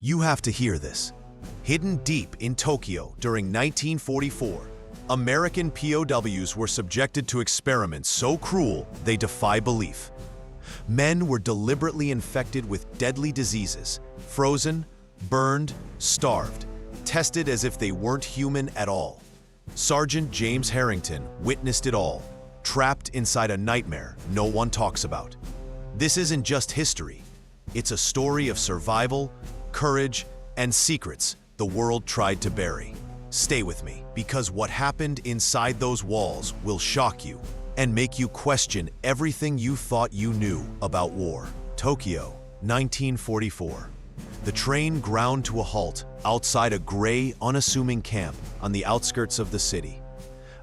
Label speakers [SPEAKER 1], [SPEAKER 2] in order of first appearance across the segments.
[SPEAKER 1] You have to hear this. Hidden deep in Tokyo during 1944, American POWs were subjected to experiments so cruel they defy belief. Men were deliberately infected with deadly diseases, frozen, burned, starved, tested as if they weren't human at all. Sergeant James Harrington witnessed it all, trapped inside a nightmare no one talks about. This isn't just history. It's a story of survival, courage, and secrets the world tried to bury. Stay with me, because what happened inside those walls will shock you and make you question everything you thought you knew about war. Tokyo, 1944. The train ground to a halt outside a gray, unassuming camp on the outskirts of the city.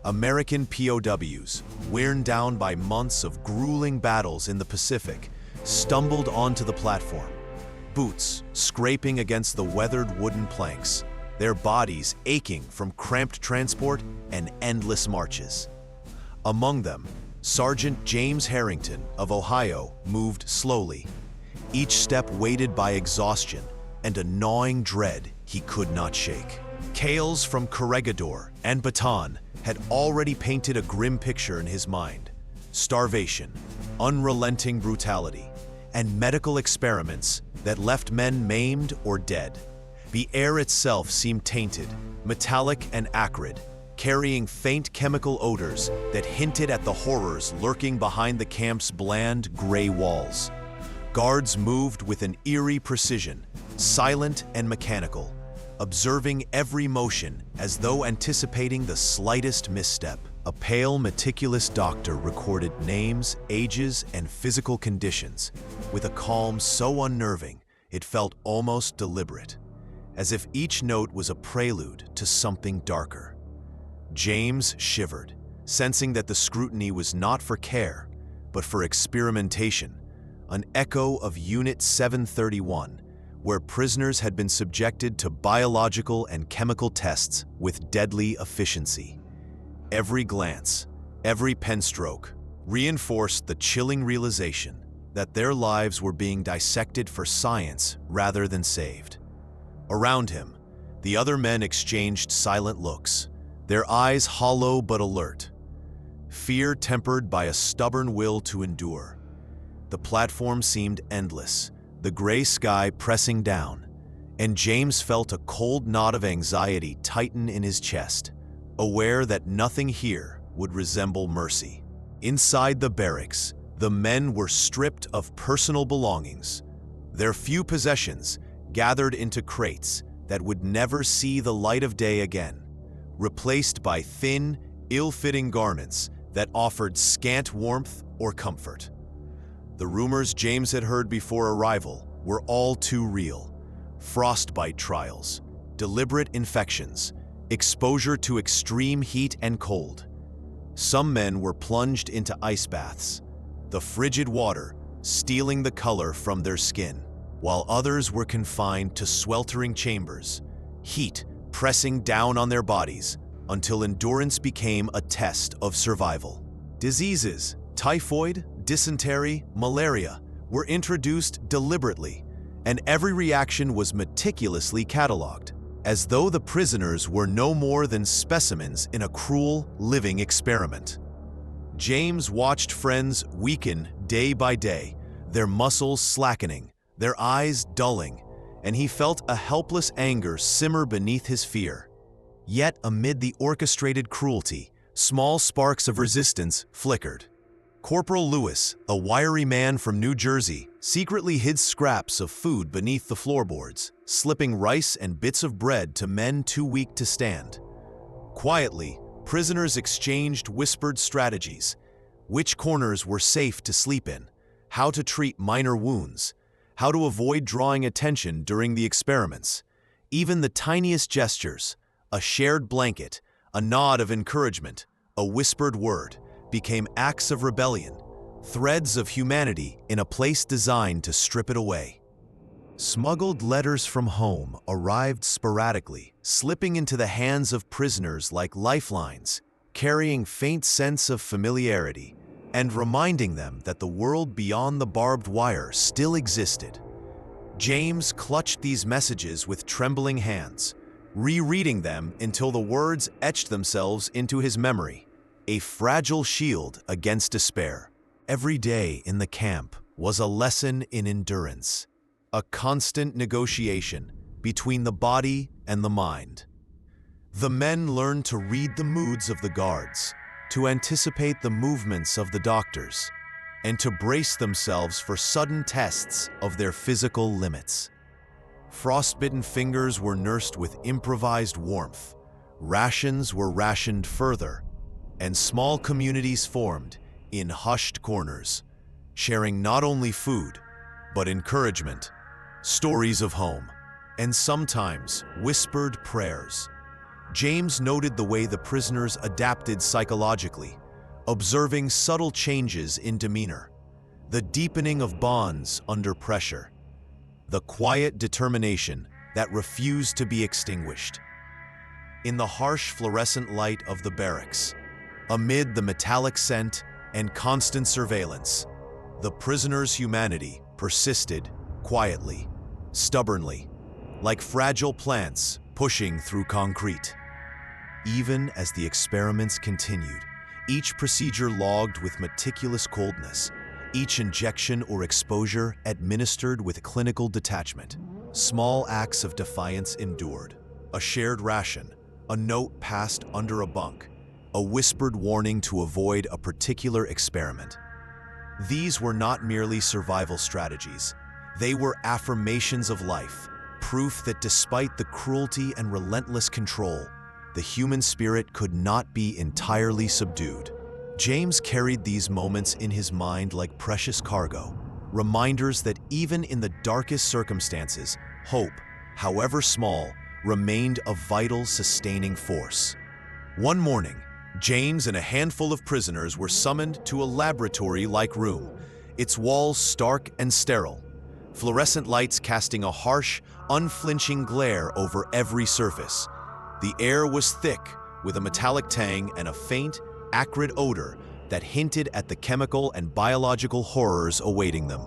[SPEAKER 1] American POWs, worn down by months of grueling battles in the Pacific, stumbled onto the platform, boots scraping against the weathered wooden planks, their bodies aching from cramped transport and endless marches. Among them, Sergeant James Harrington of Ohio moved slowly, each step weighted by exhaustion and a gnawing dread he could not shake. Tales from Corregidor and Bataan had already painted a grim picture in his mind: starvation, unrelenting brutality, and medical experiments that left men maimed or dead. The air itself seemed tainted, metallic and acrid, carrying faint chemical odors that hinted at the horrors lurking behind the camp's bland, gray walls. Guards moved with an eerie precision, silent and mechanical, observing every motion as though anticipating the slightest misstep. A pale, meticulous doctor recorded names, ages, and physical conditions with a calm so unnerving it felt almost deliberate, as if each note was a prelude to something darker. James shivered, sensing that the scrutiny was not for care, but for experimentation, an echo of Unit 731, where prisoners had been subjected to biological and chemical tests with deadly efficiency. Every glance, every pen stroke, reinforced the chilling realization that their lives were being dissected for science rather than saved. Around him, the other men exchanged silent looks, their eyes hollow but alert, fear tempered by a stubborn will to endure. The platform seemed endless, the gray sky pressing down, and James felt a cold knot of anxiety tighten in his chest, aware that nothing here would resemble mercy. Inside the barracks, the men were stripped of personal belongings, their few possessions gathered into crates that would never see the light of day again, replaced by thin, ill-fitting garments that offered scant warmth or comfort. The rumors James had heard before arrival were all too real: frostbite trials, deliberate infections, exposure to extreme heat and cold. Some men were plunged into ice baths, the frigid water stealing the color from their skin, while others were confined to sweltering chambers, heat pressing down on their bodies until endurance became a test of survival. Diseases, typhoid, dysentery, malaria, were introduced deliberately, and every reaction was meticulously catalogued, as though the prisoners were no more than specimens in a cruel, living experiment. James watched friends weaken day by day, their muscles slackening, their eyes dulling, and he felt a helpless anger simmer beneath his fear. Yet, amid the orchestrated cruelty, small sparks of resistance flickered. Corporal Lewis, a wiry man from New Jersey, secretly hid scraps of food beneath the floorboards, slipping rice and bits of bread to men too weak to stand. Quietly, prisoners exchanged whispered strategies: which corners were safe to sleep in, how to treat minor wounds, how to avoid drawing attention during the experiments. Even the tiniest gestures, a shared blanket, a nod of encouragement, a whispered word, became acts of rebellion, threads of humanity in a place designed to strip it away. Smuggled letters from home arrived sporadically, slipping into the hands of prisoners like lifelines, carrying faint sense of familiarity and reminding them that the world beyond the barbed wire still existed. James clutched these messages with trembling hands, rereading them until the words etched themselves into his memory, a fragile shield against despair. Every day in the camp was a lesson in endurance, a constant negotiation between the body and the mind. The men learned to read the moods of the guards, to anticipate the movements of the doctors, and to brace themselves for sudden tests of their physical limits. Frostbitten fingers were nursed with improvised warmth, rations were rationed further, and small communities formed in hushed corners, sharing not only food, but encouragement, stories of home, and sometimes whispered prayers. James noted the way the prisoners adapted psychologically, observing subtle changes in demeanor, the deepening of bonds under pressure, the quiet determination that refused to be extinguished. In the harsh fluorescent light of the barracks, amid the metallic scent and constant surveillance, the prisoners' humanity persisted quietly, stubbornly, like fragile plants pushing through concrete. Even as the experiments continued, each procedure logged with meticulous coldness, each injection or exposure administered with clinical detachment. Small acts of defiance endured, a shared ration, a note passed under a bunk, a whispered warning to avoid a particular experiment. These were not merely survival strategies. They were affirmations of life, proof that despite the cruelty and relentless control, the human spirit could not be entirely subdued. James carried these moments in his mind like precious cargo, reminders that even in the darkest circumstances, hope, however small, remained a vital, sustaining force. One morning, James and a handful of prisoners were summoned to a laboratory-like room, its walls stark and sterile, fluorescent lights casting a harsh, unflinching glare over every surface. The air was thick with a metallic tang and a faint, acrid odor that hinted at the chemical and biological horrors awaiting them.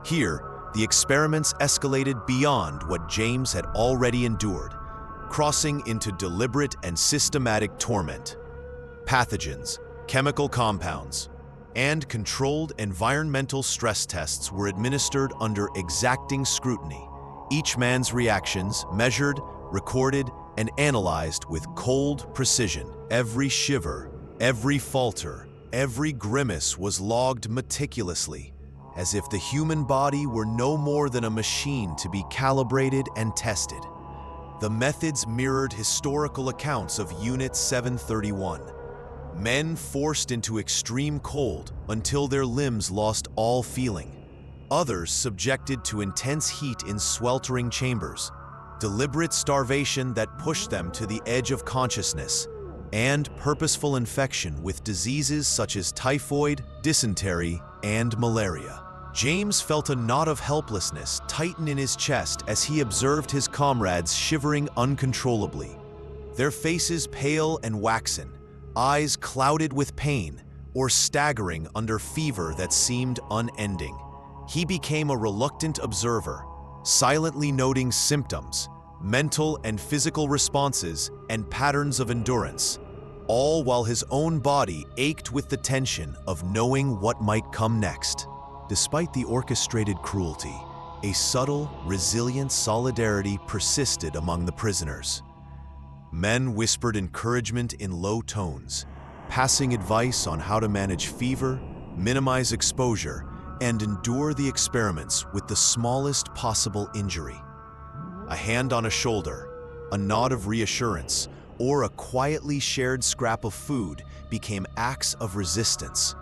[SPEAKER 1] Here, the experiments escalated beyond what James had already endured, crossing into deliberate and systematic torment. Pathogens, chemical compounds, and controlled environmental stress tests were administered under exacting scrutiny, each man's reactions measured, recorded, and analyzed with cold precision. Every shiver, every falter, every grimace was logged meticulously, as if the human body were no more than a machine to be calibrated and tested. The methods mirrored historical accounts of Unit 731. Men forced into extreme cold until their limbs lost all feeling. Others subjected to intense heat in sweltering chambers, deliberate starvation that pushed them to the edge of consciousness, and purposeful infection with diseases such as typhoid, dysentery, and malaria. James felt a knot of helplessness tighten in his chest as he observed his comrades shivering uncontrollably, their faces pale and waxen, eyes clouded with pain, or staggering under fever that seemed unending. He became a reluctant observer, silently noting symptoms, mental and physical responses, and patterns of endurance, all while his own body ached with the tension of knowing what might come next. Despite the orchestrated cruelty, a subtle, resilient solidarity persisted among the prisoners. Men whispered encouragement in low tones, passing advice on how to manage fever, minimize exposure, and endure the experiments with the smallest possible injury. A hand on a shoulder, a nod of reassurance, or a quietly shared scrap of food became acts of resistance,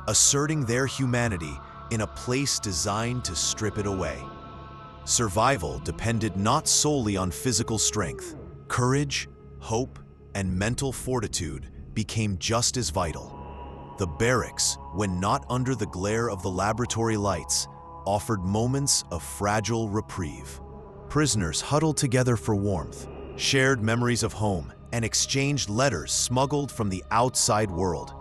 [SPEAKER 1] asserting their humanity in a place designed to strip it away. Survival depended not solely on physical strength. Courage, hope, and mental fortitude became just as vital. The barracks, when not under the glare of the laboratory lights, offered moments of fragile reprieve. Prisoners huddled together for warmth, shared memories of home, and exchanged letters smuggled from the outside world.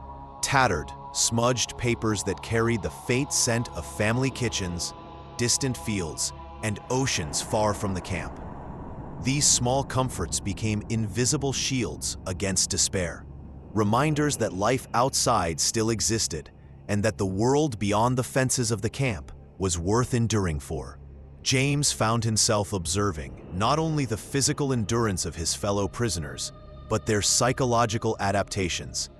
[SPEAKER 1] Tattered, smudged papers that carried the faint scent of family kitchens, distant fields, and oceans far from the camp. These small comforts became invisible shields against despair, reminders that life outside still existed and that the world beyond the fences of the camp was worth enduring for. James found himself observing not only the physical endurance of his fellow prisoners, but their psychological adaptations.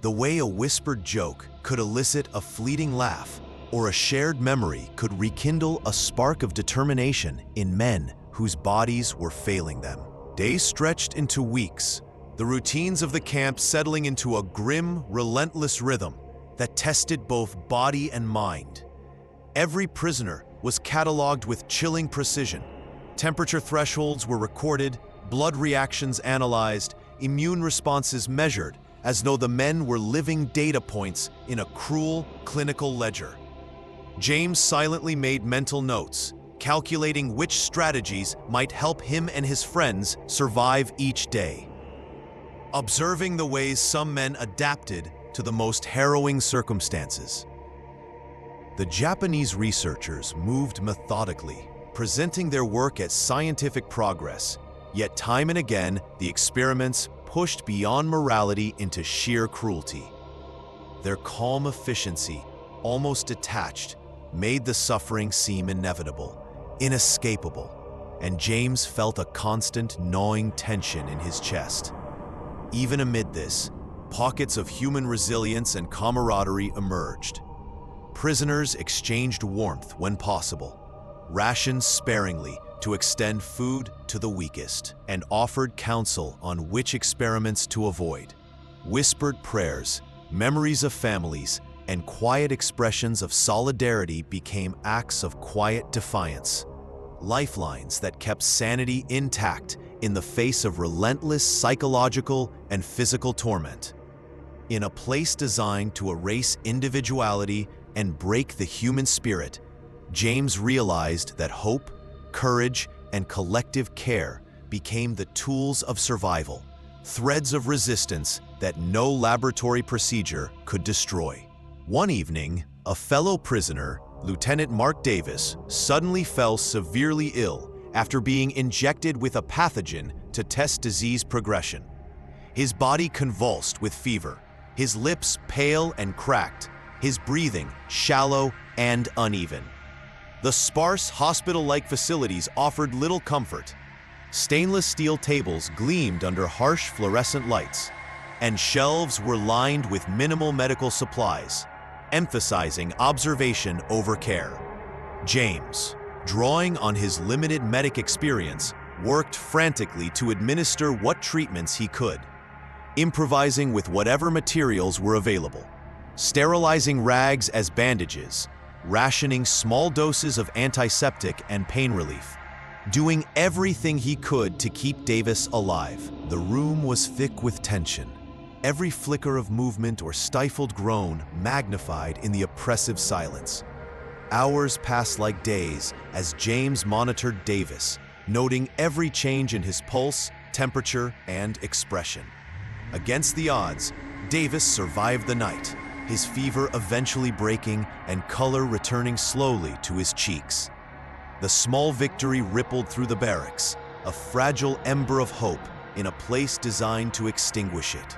[SPEAKER 1] The way a whispered joke could elicit a fleeting laugh, or a shared memory could rekindle a spark of determination in men whose bodies were failing them. Days stretched into weeks, the routines of the camp settling into a grim, relentless rhythm that tested both body and mind. Every prisoner was cataloged with chilling precision. Temperature thresholds were recorded, blood reactions analyzed, immune responses measured, as though the men were living data points in a cruel, clinical ledger. James silently made mental notes, calculating which strategies might help him and his friends survive each day. Observing the ways some men adapted to the most harrowing circumstances. The Japanese researchers moved methodically, presenting their work as scientific progress, yet time and again, the experiments pushed beyond morality into sheer cruelty. Their calm efficiency, almost detached, made the suffering seem inevitable, inescapable, and James felt a constant gnawing tension in his chest. Even amid this, pockets of human resilience and camaraderie emerged. Prisoners exchanged warmth when possible, rationed sparingly to extend food to the weakest, and offered counsel on which experiments to avoid. Whispered prayers, memories of families, and quiet expressions of solidarity became acts of quiet defiance, lifelines that kept sanity intact in the face of relentless psychological and physical torment. In a place designed to erase individuality and break the human spirit, James realized that hope, courage, and collective care became the tools of survival, threads of resistance that no laboratory procedure could destroy. One evening, a fellow prisoner, Lieutenant Mark Davis, suddenly fell severely ill after being injected with a pathogen to test disease progression. His body convulsed with fever, his lips pale and cracked, his breathing shallow and uneven. The sparse hospital-like facilities offered little comfort. Stainless steel tables gleamed under harsh fluorescent lights, and shelves were lined with minimal medical supplies, emphasizing observation over care. James, drawing on his limited medic experience, worked frantically to administer what treatments he could, improvising with whatever materials were available, sterilizing rags as bandages, rationing small doses of antiseptic and pain relief, doing everything he could to keep Davis alive. The room was thick with tension, every flicker of movement or stifled groan magnified in the oppressive silence. Hours passed like days as James monitored Davis, noting every change in his pulse, temperature, and expression. Against the odds, Davis survived the night, his fever eventually breaking and color returning slowly to his cheeks. The small victory rippled through the barracks, a fragile ember of hope in a place designed to extinguish it.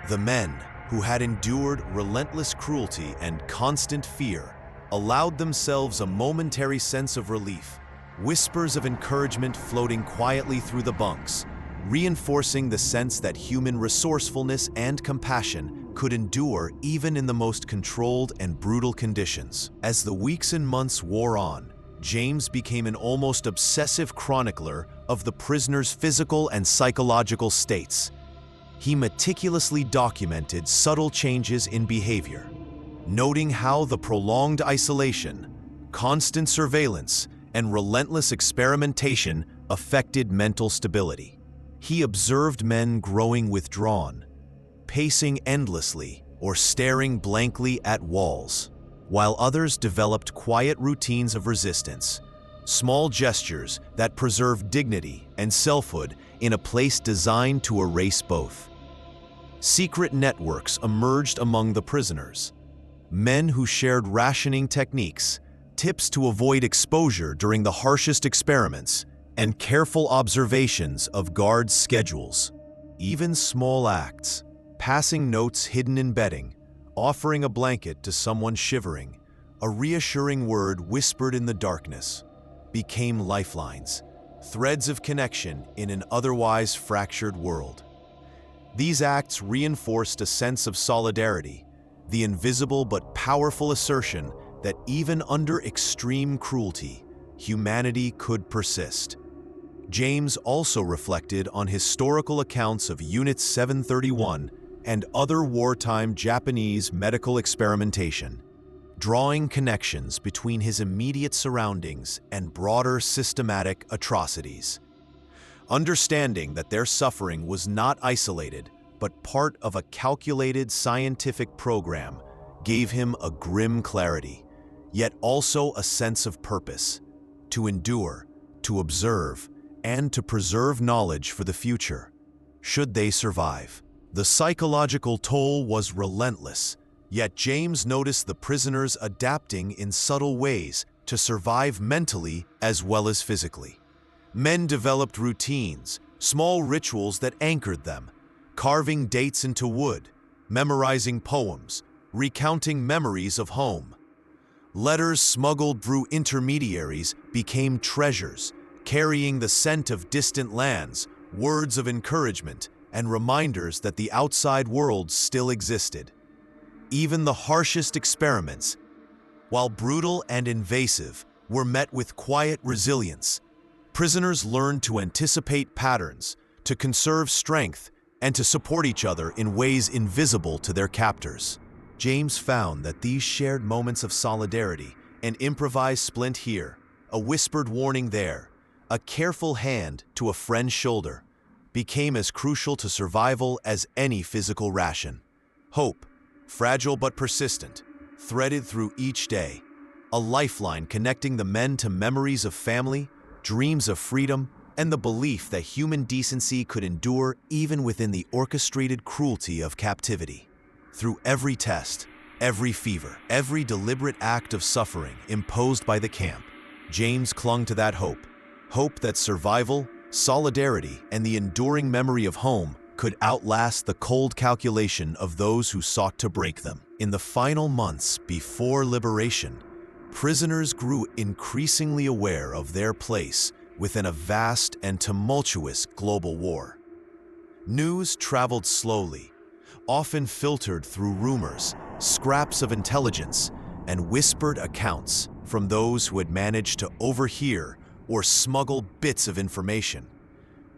[SPEAKER 1] The men, who had endured relentless cruelty and constant fear, allowed themselves a momentary sense of relief, whispers of encouragement floating quietly through the bunks, reinforcing the sense that human resourcefulness and compassion could endure even in the most controlled and brutal conditions. As the weeks and months wore on, James became an almost obsessive chronicler of the prisoners' physical and psychological states. He meticulously documented subtle changes in behavior, noting how the prolonged isolation, constant surveillance, and relentless experimentation affected mental stability. He observed men growing withdrawn, pacing endlessly or staring blankly at walls, while others developed quiet routines of resistance, small gestures that preserved dignity and selfhood in a place designed to erase both. Secret networks emerged among the prisoners, men who shared rationing techniques, tips to avoid exposure during the harshest experiments, and careful observations of guards' schedules. Even small acts, passing notes hidden in bedding, offering a blanket to someone shivering, a reassuring word whispered in the darkness, became lifelines, threads of connection in an otherwise fractured world. These acts reinforced a sense of solidarity, the invisible but powerful assertion that even under extreme cruelty, humanity could persist. James also reflected on historical accounts of Unit 731 and other wartime Japanese medical experimentation, drawing connections between his immediate surroundings and broader systematic atrocities. Understanding that their suffering was not isolated, but part of a calculated scientific program, gave him a grim clarity, yet also a sense of purpose: to endure, to observe, and to preserve knowledge for the future, should they survive. The psychological toll was relentless, yet James noticed the prisoners adapting in subtle ways to survive mentally as well as physically. Men developed routines, small rituals that anchored them, carving dates into wood, memorizing poems, recounting memories of home. Letters smuggled through intermediaries became treasures, carrying the scent of distant lands, words of encouragement, and reminders that the outside world still existed. Even the harshest experiments, while brutal and invasive, were met with quiet resilience. Prisoners learned to anticipate patterns, to conserve strength, and to support each other in ways invisible to their captors. James found that these shared moments of solidarity, an improvised splint here, a whispered warning there, a careful hand to a friend's shoulder, became as crucial to survival as any physical ration. Hope, fragile but persistent, threaded through each day, a lifeline connecting the men to memories of family, dreams of freedom, and the belief that human decency could endure even within the orchestrated cruelty of captivity. Through every test, every fever, every deliberate act of suffering imposed by the camp, James clung to that hope that survival, solidarity, and the enduring memory of home could outlast the cold calculation of those who sought to break them. In the final months before liberation, prisoners grew increasingly aware of their place within a vast and tumultuous global war. News traveled slowly, often filtered through rumors, scraps of intelligence, and whispered accounts from those who had managed to overhear or smuggle bits of information.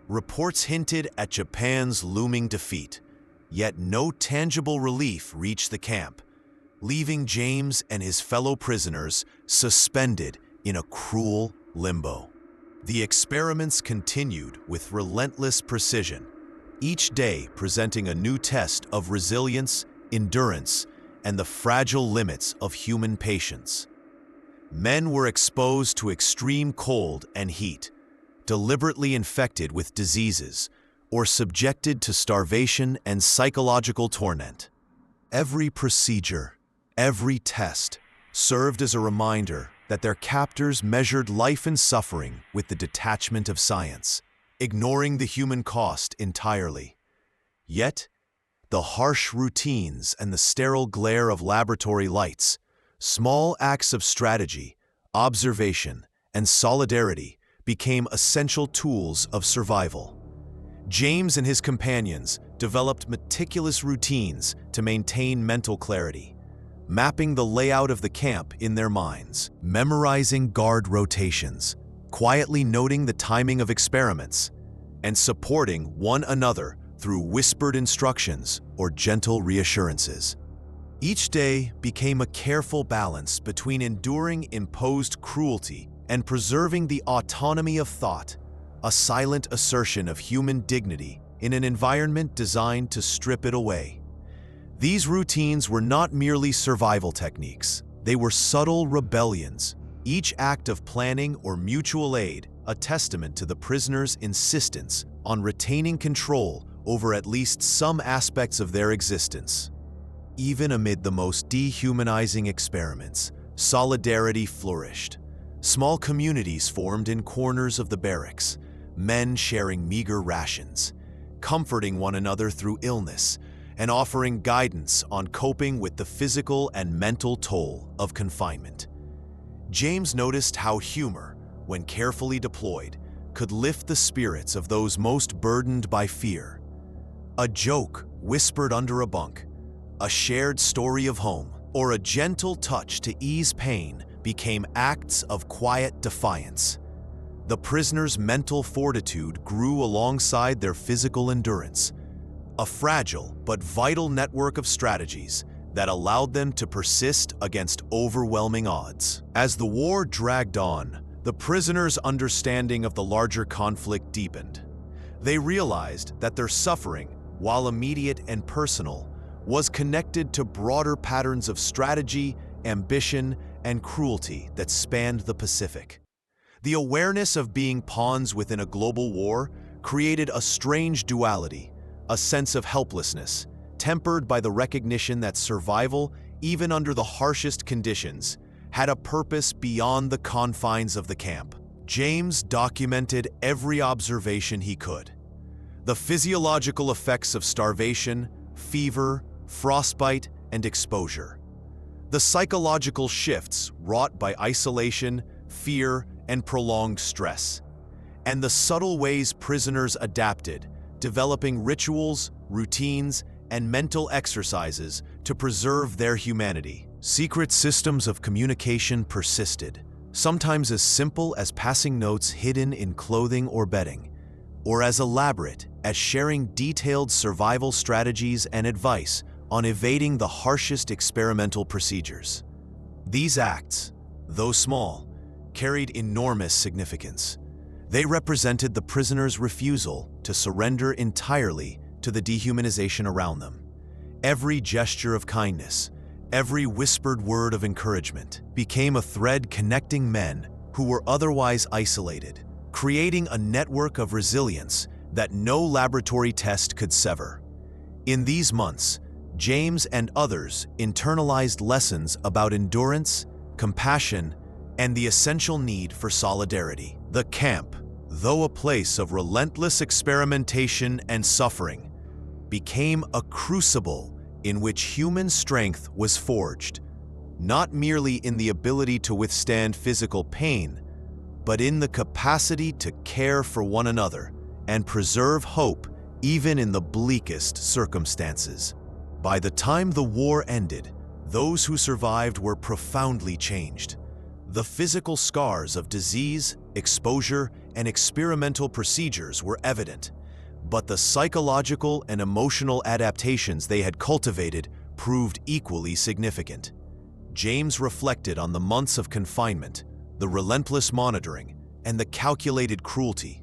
[SPEAKER 1] Reports hinted at Japan's looming defeat, yet no tangible relief reached the camp, leaving James and his fellow prisoners suspended in a cruel limbo. The experiments continued with relentless precision, each day presenting a new test of resilience, endurance, and the fragile limits of human patience. Men were exposed to extreme cold and heat, deliberately infected with diseases, or subjected to starvation and psychological torment. Every procedure, every test, served as a reminder that their captors measured life and suffering with the detachment of science, ignoring the human cost entirely. Yet, the harsh routines and the sterile glare of laboratory lights, small acts of strategy, observation, and solidarity became essential tools of survival. James and his companions developed meticulous routines to maintain mental clarity, mapping the layout of the camp in their minds, memorizing guard rotations, quietly noting the timing of experiments, and supporting one another through whispered instructions or gentle reassurances. Each day became a careful balance between enduring imposed cruelty and preserving the autonomy of thought, a silent assertion of human dignity in an environment designed to strip it away. These routines were not merely survival techniques. They were subtle rebellions, each act of planning or mutual aid a testament to the prisoners' insistence on retaining control over at least some aspects of their existence. Even amid the most dehumanizing experiments, solidarity flourished. Small communities formed in corners of the barracks, men sharing meager rations, comforting one another through illness, and offering guidance on coping with the physical and mental toll of confinement. James noticed how humor, when carefully deployed, could lift the spirits of those most burdened by fear. A joke whispered under a bunk, a shared story of home, or a gentle touch to ease pain became acts of quiet defiance. The prisoners' mental fortitude grew alongside their physical endurance, a fragile but vital network of strategies that allowed them to persist against overwhelming odds. As the war dragged on, the prisoners' understanding of the larger conflict deepened. They realized that their suffering, while immediate and personal, was connected to broader patterns of strategy, ambition, and cruelty that spanned the Pacific. The awareness of being pawns within a global war created a strange duality, a sense of helplessness, tempered by the recognition that survival, even under the harshest conditions, had a purpose beyond the confines of the camp. James documented every observation he could. The physiological effects of starvation, fever, frostbite, and exposure. The psychological shifts wrought by isolation, fear, and prolonged stress. And the subtle ways prisoners adapted, developing rituals, routines, and mental exercises to preserve their humanity. Secret systems of communication persisted, sometimes as simple as passing notes hidden in clothing or bedding, or as elaborate as sharing detailed survival strategies and advice on evading the harshest experimental procedures. These acts, though small, carried enormous significance. They represented the prisoners' refusal to surrender entirely to the dehumanization around them. Every gesture of kindness, every whispered word of encouragement became a thread connecting men who were otherwise isolated, creating a network of resilience that no laboratory test could sever. In these months, James and others internalized lessons about endurance, compassion, and the essential need for solidarity. The camp, though a place of relentless experimentation and suffering, became a crucible in which human strength was forged, not merely in the ability to withstand physical pain, but in the capacity to care for one another and preserve hope even in the bleakest circumstances. By the time the war ended, those who survived were profoundly changed. The physical scars of disease, exposure, and experimental procedures were evident, but the psychological and emotional adaptations they had cultivated proved equally significant. James reflected on the months of confinement, the relentless monitoring, and the calculated cruelty,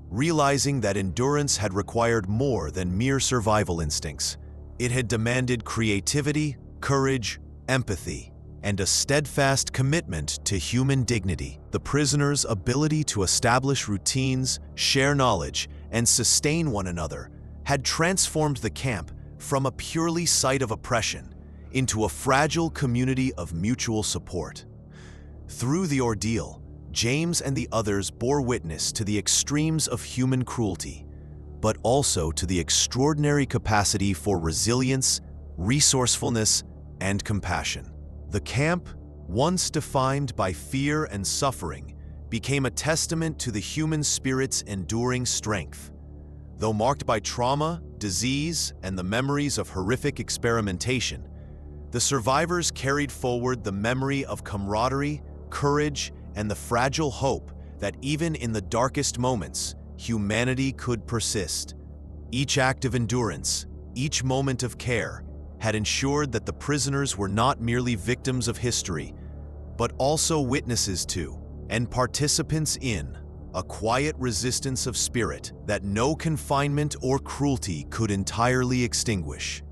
[SPEAKER 1] realizing that endurance had required more than mere survival instincts. It had demanded creativity, courage, empathy, and a steadfast commitment to human dignity. The prisoners' ability to establish routines, share knowledge, and sustain one another had transformed the camp from a purely site of oppression into a fragile community of mutual support. Through the ordeal, James and the others bore witness to the extremes of human cruelty, but also to the extraordinary capacity for resilience, resourcefulness, and compassion. The camp, once defined by fear and suffering, became a testament to the human spirit's enduring strength. Though marked by trauma, disease, and the memories of horrific experimentation, the survivors carried forward the memory of camaraderie, courage, and the fragile hope that even in the darkest moments, humanity could persist. Each act of endurance, each moment of care, had ensured that the prisoners were not merely victims of history, but also witnesses to and participants in a quiet resistance of spirit that no confinement or cruelty could entirely extinguish.